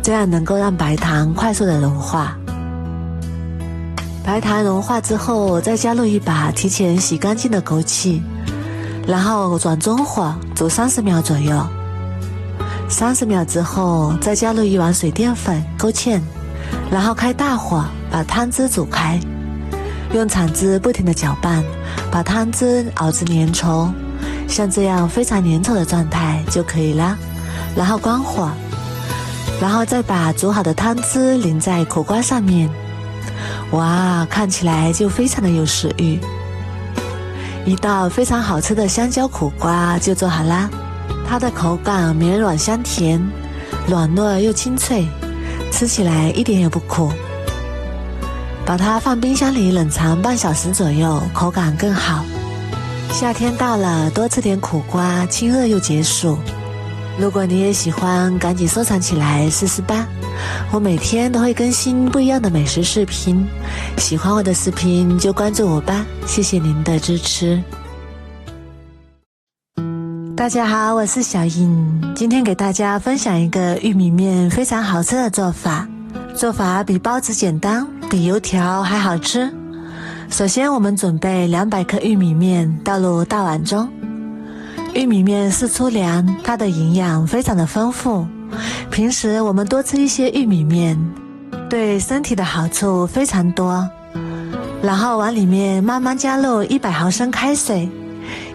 这样能够让白糖快速的融化。白糖融化之后，再加入一把提前洗干净的枸杞，然后转中火煮30秒左右。30秒之后，再加入1碗水淀粉勾芡，然后开大火把汤汁煮开，用铲子不停地搅拌，把汤汁熬至粘稠，像这样非常粘稠的状态就可以了。然后关火，然后再把煮好的汤汁淋在苦瓜上面，哇，看起来就非常的有食欲。一道非常好吃的香蕉苦瓜就做好啦，它的口感绵软香甜，软糯又清脆，吃起来一点也不苦。把它放冰箱里冷藏半小时左右，口感更好。夏天到了，多吃点苦瓜，清热又解暑。如果你也喜欢，赶紧收藏起来试试吧。我每天都会更新不一样的美食视频，喜欢我的视频就关注我吧，谢谢您的支持。大家好，我是小颖，今天给大家分享一个玉米面非常好吃的做法，做法比包子简单，比油条还好吃。首先我们准备200克玉米面倒入大碗中，玉米面是粗粮，它的营养非常的丰富，平时我们多吃一些玉米面，对身体的好处非常多。然后往里面慢慢加入100毫升开水，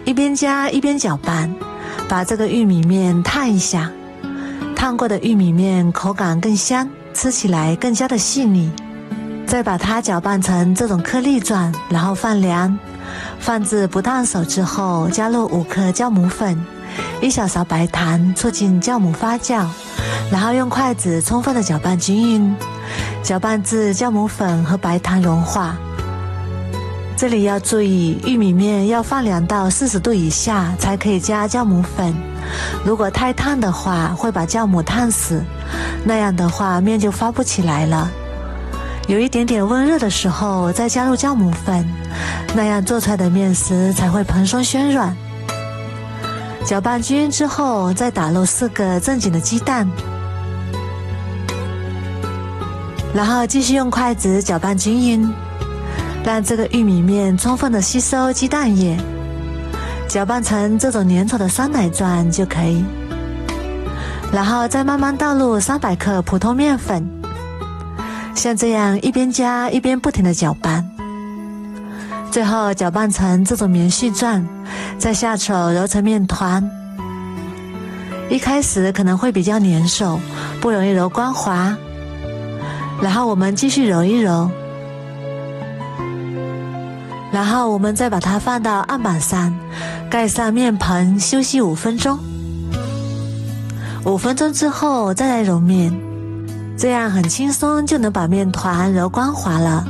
一边加一边搅拌，把这个玉米面烫一下，烫过的玉米面口感更香，吃起来更加的细腻。再把它搅拌成这种颗粒状，然后放凉，放置不烫手之后，加入5克酵母粉，1小勺白糖，促进酵母发酵，然后用筷子充分的搅拌均匀，搅拌至酵母粉和白糖融化。这里要注意，玉米面要放凉到40度以下才可以加酵母粉，如果太烫的话会把酵母烫死，那样的话面就发不起来了。有一点点温热的时候再加入酵母粉，那样做出来的面食才会蓬松暄软。搅拌均匀之后，再打入4个正经的鸡蛋，然后继续用筷子搅拌均匀，让这个玉米面充分的吸收鸡蛋液，搅拌成这种粘稠的酸奶状就可以。然后再慢慢倒入300克普通面粉，像这样一边加一边不停的搅拌，最后搅拌成这种棉絮状，再下手揉成面团。一开始可能会比较粘手，不容易揉光滑，然后我们继续揉一揉，然后我们再把它放到案板上，盖上面盆休息5分钟。5分钟之后再来揉面，这样很轻松就能把面团揉光滑了，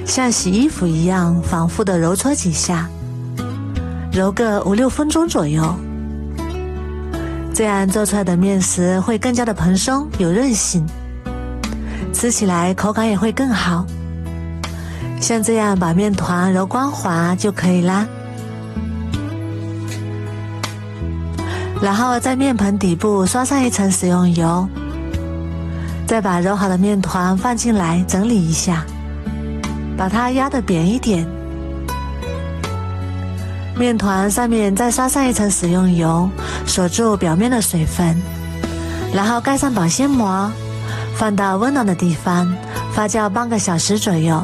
像洗衣服一样反复的揉搓几下，揉个5-6分钟左右，这样做出来的面食会更加的蓬松有韧性，吃起来口感也会更好。像这样把面团揉光滑就可以啦。然后在面盆底部刷上一层食用油，再把揉好的面团放进来整理一下，把它压得扁一点。面团上面再刷上一层食用油，锁住表面的水分，然后盖上保鲜膜，放到温暖的地方发酵半个小时左右。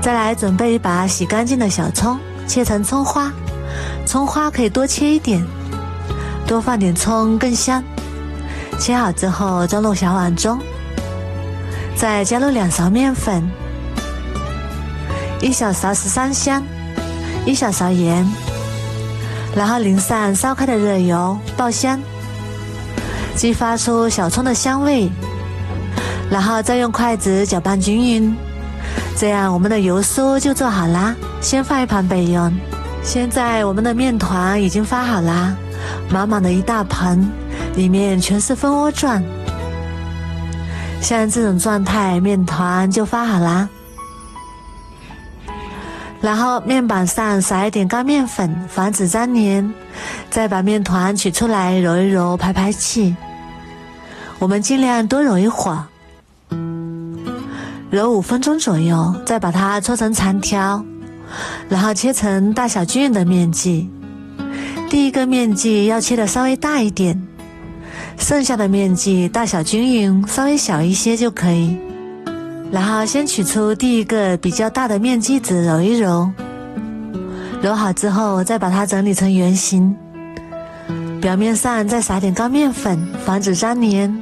再来准备一把洗干净的小葱，切成葱花，葱花可以多切一点，多放点葱更香。切好之后装入小碗中，再加入2勺面粉，1小勺13香，1小勺盐，然后淋上烧开的热油爆香，激发出小葱的香味，然后再用筷子搅拌均匀，这样我们的油酥就做好啦，先放一旁备用。现在我们的面团已经发好啦，满满的一大盆，里面全是蜂窝状。像这种状态，面团就发好啦。然后面板上撒一点干面粉，防止粘黏，再把面团取出来揉一揉，排排气。我们尽量多揉一会儿，揉5分钟左右，再把它搓成长条，然后切成大小均匀的面剂。第一个面剂要切得稍微大一点，剩下的面剂大小均匀，稍微小一些就可以。然后先取出第一个比较大的面剂子揉一揉，揉好之后再把它整理成圆形，表面上再撒点干面粉，防止粘黏，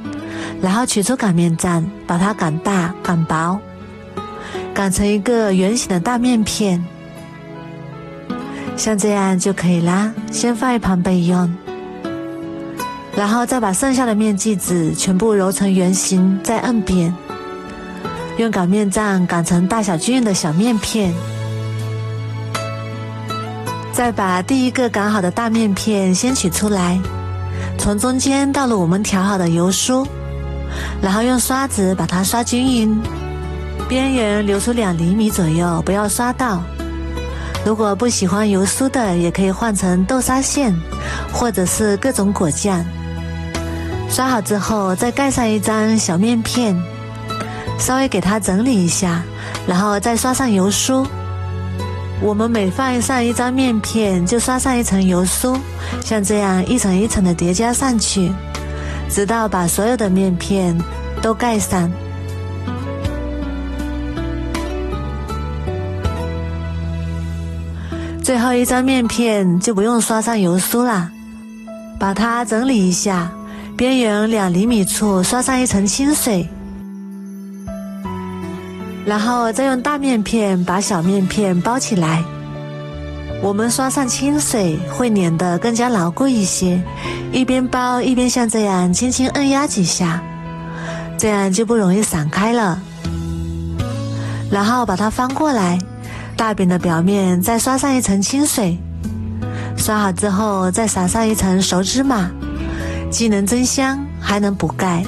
然后取出擀面杖，把它擀大擀薄，擀成一个圆形的大面片，像这样就可以啦，先放一旁备用。然后再把剩下的面剂子全部揉成圆形，再摁扁，用擀面杖擀成大小均匀的小面片。再把第一个擀好的大面片先取出来，从中间倒入我们调好的油酥，然后用刷子把它刷均匀，边缘留出2厘米左右，不要刷到。如果不喜欢油酥的，也可以换成豆沙馅，或者是各种果酱。刷好之后再盖上一张小面片，稍微给它整理一下，然后再刷上油酥。我们每放上一张面片就刷上一层油酥，像这样一层一层的叠加上去，直到把所有的面片都盖上。最后一张面片就不用刷上油酥啦，把它整理一下，边缘2厘米处刷上一层清水，然后再用大面片把小面片包起来。我们刷上清水会粘得更加牢固一些，一边包一边像这样轻轻按压几下，这样就不容易散开了。然后把它翻过来，大饼的表面再刷上一层清水，刷好之后再撒上一层熟芝麻，既能增香还能补钙。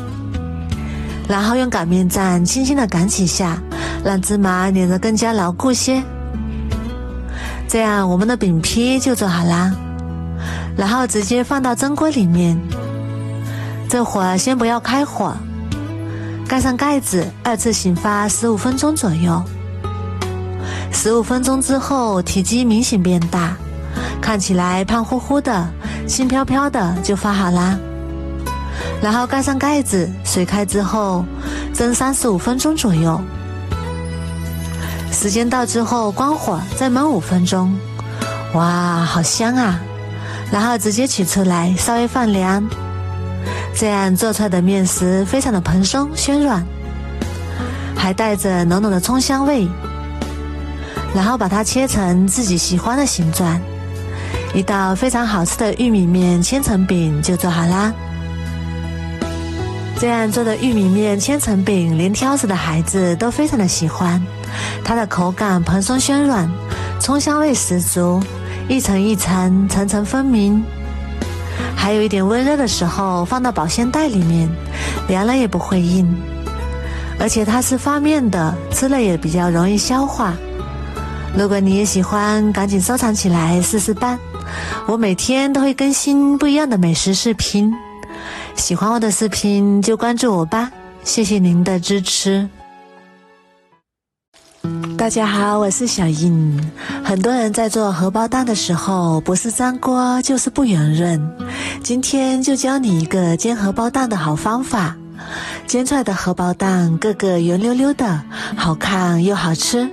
然后用擀面杖轻轻地擀几下，让芝麻粘得更加牢固些。这样我们的饼坯就做好啦，然后直接放到蒸锅里面。这会儿先不要开火，盖上盖子，2次醒发15分钟左右。15分钟之后体积明显变大，看起来胖乎乎的轻飘飘的就发好啦。然后盖上盖子，水开之后蒸35分钟左右。时间到之后关火，再焖5分钟。哇，好香啊！然后直接取出来，稍微放凉，这样做出来的面食非常的蓬松暄软，还带着浓浓的葱香味。然后把它切成自己喜欢的形状，一道非常好吃的玉米面千层饼就做好啦。这样做的玉米面千层饼，连挑食的孩子都非常的喜欢。它的口感蓬松暄软，葱香味十足，一层一层，层层分明。还有一点温热的时候放到保鲜袋里面，凉了也不会硬。而且它是发面的，吃了也比较容易消化。如果你也喜欢，赶紧收藏起来试试办。我每天都会更新不一样的美食视频，喜欢我的视频就关注我吧，谢谢您的支持。大家好，我是小印。很多人在做荷包蛋的时候，不是粘锅就是不圆润。今天就教你一个煎荷包蛋的好方法。煎出来的荷包蛋个个圆溜溜的，好看又好吃。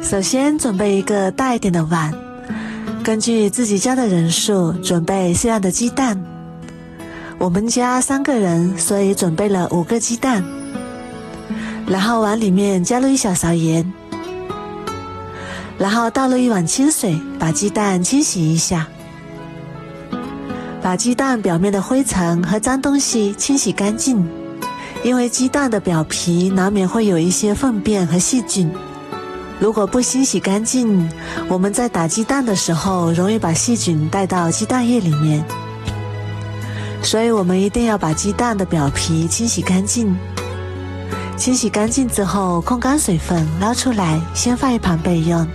首先准备一个大一点的碗，根据自己家的人数准备适量的鸡蛋，我们家3个人，所以准备了5个鸡蛋，然后往里面加入1小勺盐，然后倒入1碗清水，把鸡蛋清洗一下，把鸡蛋表面的灰尘和脏东西清洗干净，因为鸡蛋的表皮难免会有一些粪便和细菌，如果不清洗干净，我们在打鸡蛋的时候容易把细菌带到鸡蛋液里面，所以我们一定要把鸡蛋的表皮清洗干净。清洗干净之后，控干水分，捞出来，先放一旁备用。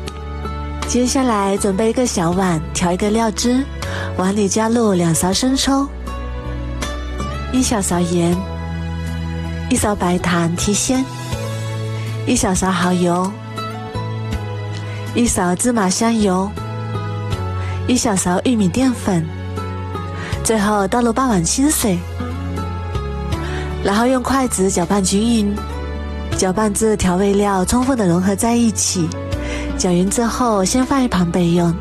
接下来准备一个小碗，调一个料汁，碗里加入2勺生抽，1小勺盐，1勺白糖提鲜，1小勺蚝油，1勺芝麻香油，1小勺玉米淀粉，最后倒入半碗清水，然后用筷子搅拌均匀，搅拌至调味料充分的融合在一起。搅匀之后，先放一旁备用。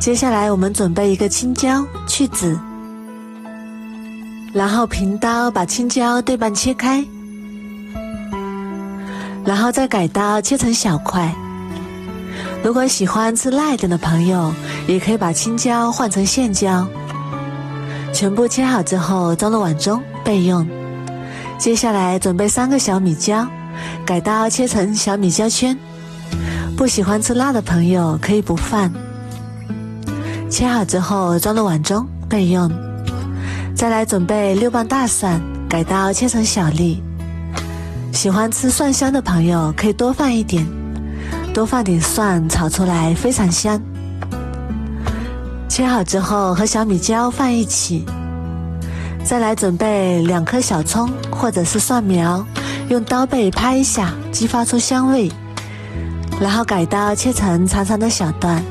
接下来我们准备一个青椒，去籽，然后平刀把青椒对半切开，然后再改刀切成小块。如果喜欢吃辣一点的朋友，也可以把青椒换成线椒。全部切好之后，装入碗中备用。接下来准备3个小米椒，改刀切成小米椒圈。不喜欢吃辣的朋友可以不放。切好之后装入碗中备用。再来准备6瓣大蒜，改刀切成小粒。喜欢吃蒜香的朋友可以多放一点，多放点蒜，炒出来非常香。切好之后和小米椒放一起。再来准备2颗小葱或者是蒜苗，用刀背拍一下，激发出香味。然后改刀切成长长的小段，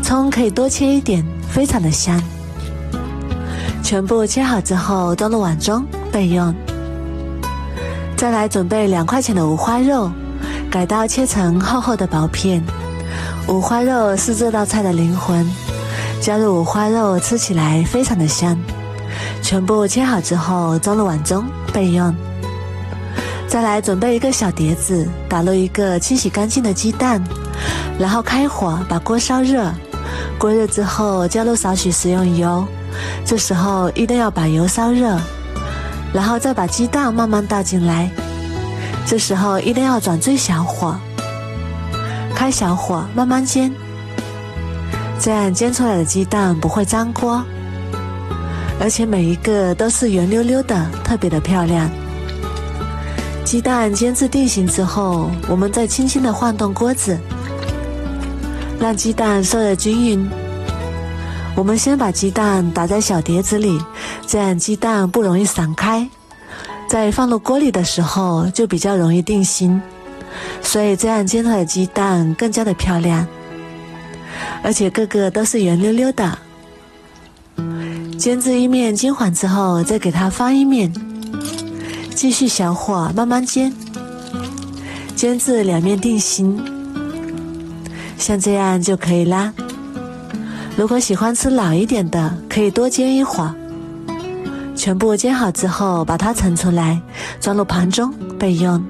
葱可以多切一点，非常的香。全部切好之后装入碗中备用。再来准备2块钱的五花肉，改刀切成厚厚的薄片。五花肉是这道菜的灵魂，加入五花肉吃起来非常的香。全部切好之后装入碗中备用。再来准备一个小碟子，打入一个清洗干净的鸡蛋，然后开火把锅烧热。锅热之后加入少许食用油，这时候一定要把油烧热，然后再把鸡蛋慢慢倒进来，这时候一定要转最小火，开小火慢慢煎，这样煎出来的鸡蛋不会粘锅，而且每一个都是圆溜溜的，特别的漂亮。鸡蛋煎至定型之后，我们再轻轻地晃动锅子，让鸡蛋受热均匀。我们先把鸡蛋打在小碟子里，这样鸡蛋不容易散开，在放入锅里的时候就比较容易定型，所以这样煎出来的鸡蛋更加的漂亮，而且个个都是圆溜溜的。煎至一面金黄之后，再给它翻一面，继续小火慢慢煎，煎至2面定型，像这样就可以啦。如果喜欢吃老一点的，可以多煎一会儿。全部煎好之后，把它盛出来，装入盘中备用。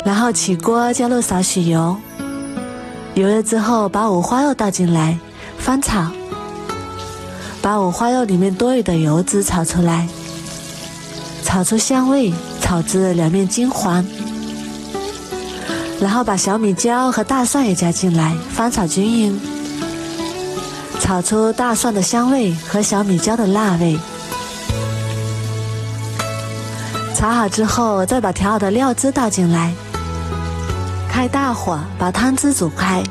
然后起锅加入少许油，油热之后把五花肉倒进来，翻炒，把五花肉里面多余的油脂炒出来，炒出香味，炒至2面金黄。然后把小米椒和大蒜也加进来，翻炒均匀，炒出大蒜的香味和小米椒的辣味。炒好之后，再把调好的料汁倒进来，开大火把汤汁煮开，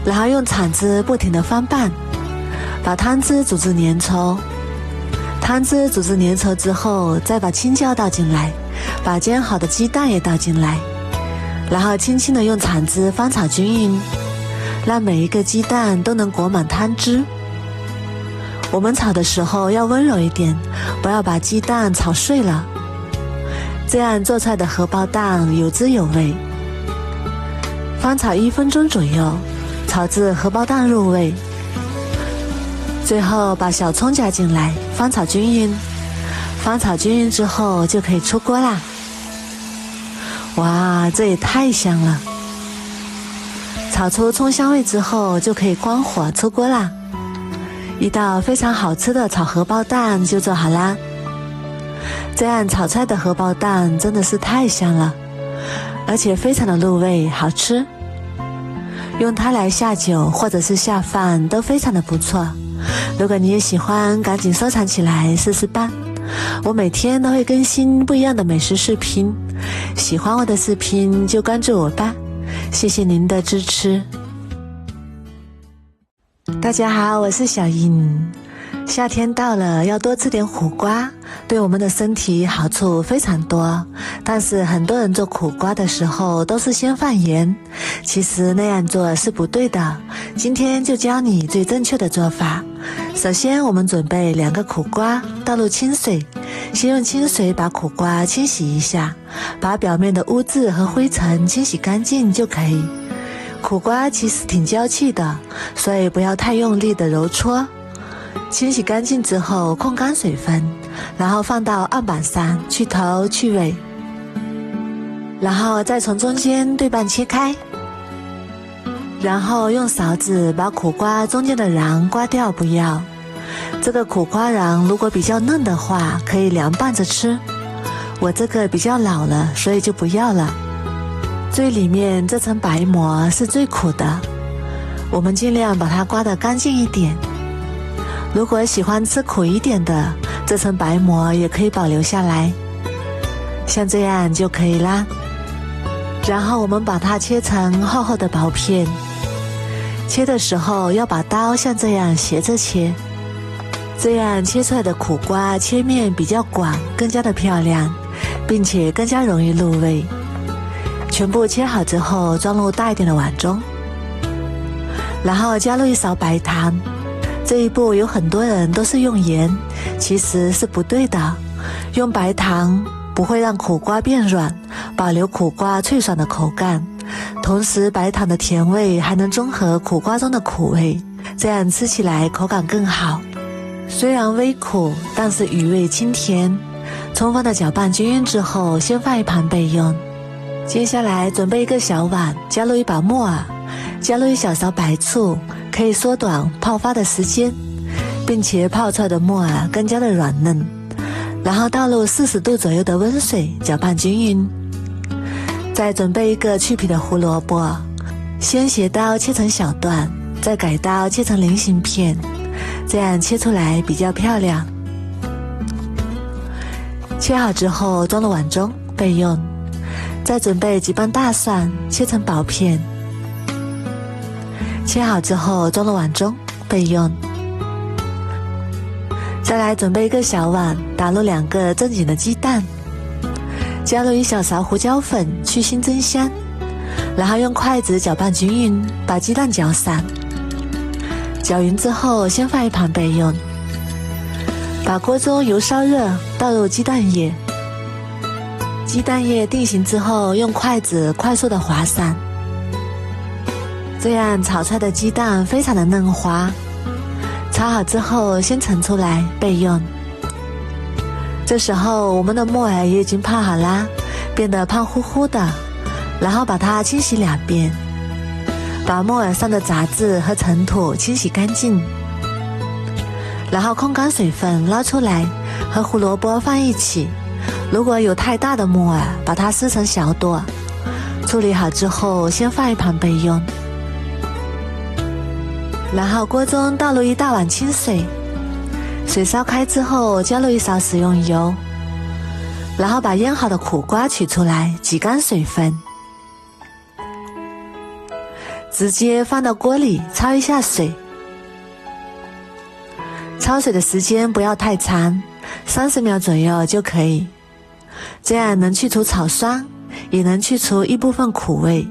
然后用铲子不停地翻拌，把汤汁煮至粘稠。汤汁煮至粘稠之后，再把青椒倒进来，把煎好的鸡蛋也倒进来，然后轻轻地用铲子翻炒均匀，让每一个鸡蛋都能裹满汤汁。我们炒的时候要温柔一点，不要把鸡蛋炒碎了，这样做出来的荷包蛋有滋有味。翻炒1分钟左右，炒至荷包蛋入味。最后把小葱加进来，翻炒均匀。翻炒均匀之后就可以出锅啦。哇，这也太香了！炒出葱香味之后就可以关火出锅啦。一道非常好吃的炒荷包蛋就做好啦。这样炒出来的荷包蛋真的是太香了，而且非常的入味，好吃。用它来下酒或者是下饭都非常的不错。如果你也喜欢，赶紧收藏起来试试吧。我每天都会更新不一样的美食视频，喜欢我的视频就关注我吧，谢谢您的支持。大家好，我是小英。夏天到了，要多吃点苦瓜，对我们的身体好处非常多。但是很多人做苦瓜的时候都是先放盐，其实那样做是不对的。今天就教你最正确的做法。首先我们准备2个苦瓜，倒入清水，先用清水把苦瓜清洗一下，把表面的污渍和灰尘清洗干净就可以。苦瓜其实挺娇气的，所以不要太用力的揉搓。清洗干净之后控干水分，然后放到案板上去头去尾，然后再从中间对半切开，然后用勺子把苦瓜中间的瓤刮掉，不要。这个苦瓜瓤如果比较嫩的话，可以凉拌着吃。我这个比较老了，所以就不要了。最里面这层白膜是最苦的，我们尽量把它刮得干净一点。如果喜欢吃苦一点的，这层白膜也可以保留下来，像这样就可以啦。然后我们把它切成厚厚的薄片，切的时候要把刀像这样斜着切，这样切出来的苦瓜切面比较广，更加的漂亮，并且更加容易入味。全部切好之后装入大一点的碗中，然后加入1勺白糖。这一步有很多人都是用盐，其实是不对的。用白糖不会让苦瓜变软，保留苦瓜脆爽的口感，同时白糖的甜味还能中和苦瓜中的苦味，这样吃起来口感更好。虽然微苦，但是余味清甜。充分的搅拌均匀之后，先放一旁备用。接下来准备1个小碗，加入1把木耳，加入1小勺白醋，可以缩短泡发的时间，并且泡出来的木耳更加的软嫩。然后倒入40度左右的温水，搅拌均匀。再准备1个去皮的胡萝卜，先斜刀切成小段，再改刀切成菱形片，这样切出来比较漂亮。切好之后装入碗中备用。再准备几瓣大蒜，切成薄片，切好之后装入碗中备用。再来准备1个小碗，打入2个正经的鸡蛋，加入1小勺胡椒粉去腥增香，然后用筷子搅拌均匀，把鸡蛋搅散。搅匀之后先放一旁备用。把锅中油烧热，倒入鸡蛋液。鸡蛋液定型之后，用筷子快速的划散，这样炒出来的鸡蛋非常的嫩滑。炒好之后先盛出来备用。这时候我们的木耳也已经泡好啦，变得胖乎乎的，然后把它清洗2遍，把木耳上的杂质和尘土清洗干净，然后控干水分捞出来，和胡萝卜放一起。如果有太大的木耳，把它撕成小朵。处理好之后先放一旁备用。然后锅中倒入1大碗清水，水烧开之后加入1勺食用油，然后把腌好的苦瓜取出来，挤干水分，直接放到锅里焯一下水。焯水的时间不要太长，30秒左右就可以，这样能去除草酸，也能去除一部分苦味。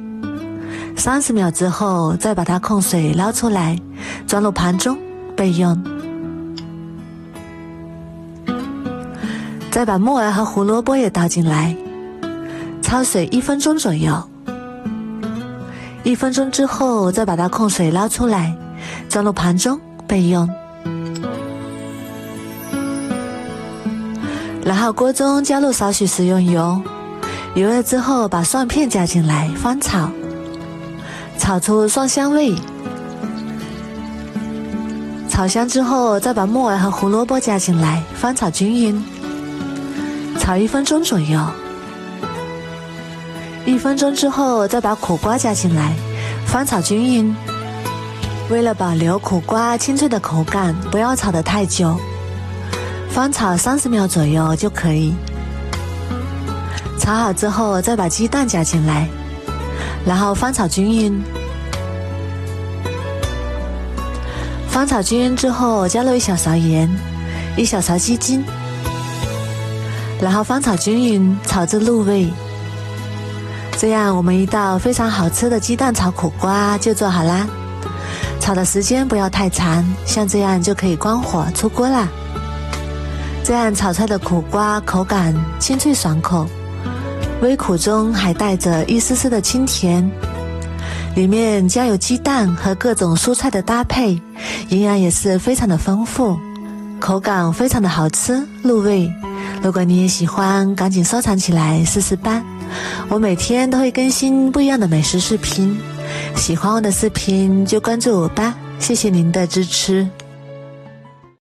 30秒之后再把它控水捞出来，装入盘中备用。再把木耳和胡萝卜也倒进来，焯水1分钟左右。1分钟之后再把它控水捞出来，装入盘中备用。然后锅中加入少许食用油，油热之后把蒜片加进来翻炒，炒出蒜香味。炒香之后再把木耳和胡萝卜加进来翻炒均匀，炒1分钟左右。1分钟之后再把苦瓜加进来翻炒均匀。为了保留苦瓜清脆的口感，不要炒得太久，翻炒30秒左右就可以。炒好之后再把鸡蛋加进来，然后翻炒均匀。翻炒均匀之后加入1小勺盐，1小勺鸡精，然后翻炒均匀，炒至入味。这样我们一道非常好吃的鸡蛋炒苦瓜就做好啦。炒的时间不要太长，像这样就可以关火出锅啦。这样炒出来的苦瓜口感清脆爽口，微苦中还带着一丝丝的清甜，里面加有鸡蛋和各种蔬菜的搭配，营养也是非常的丰富，口感非常的好吃入味。如果你也喜欢，赶紧收藏起来试试吧。我每天都会更新不一样的美食视频，喜欢我的视频就关注我吧，谢谢您的支持。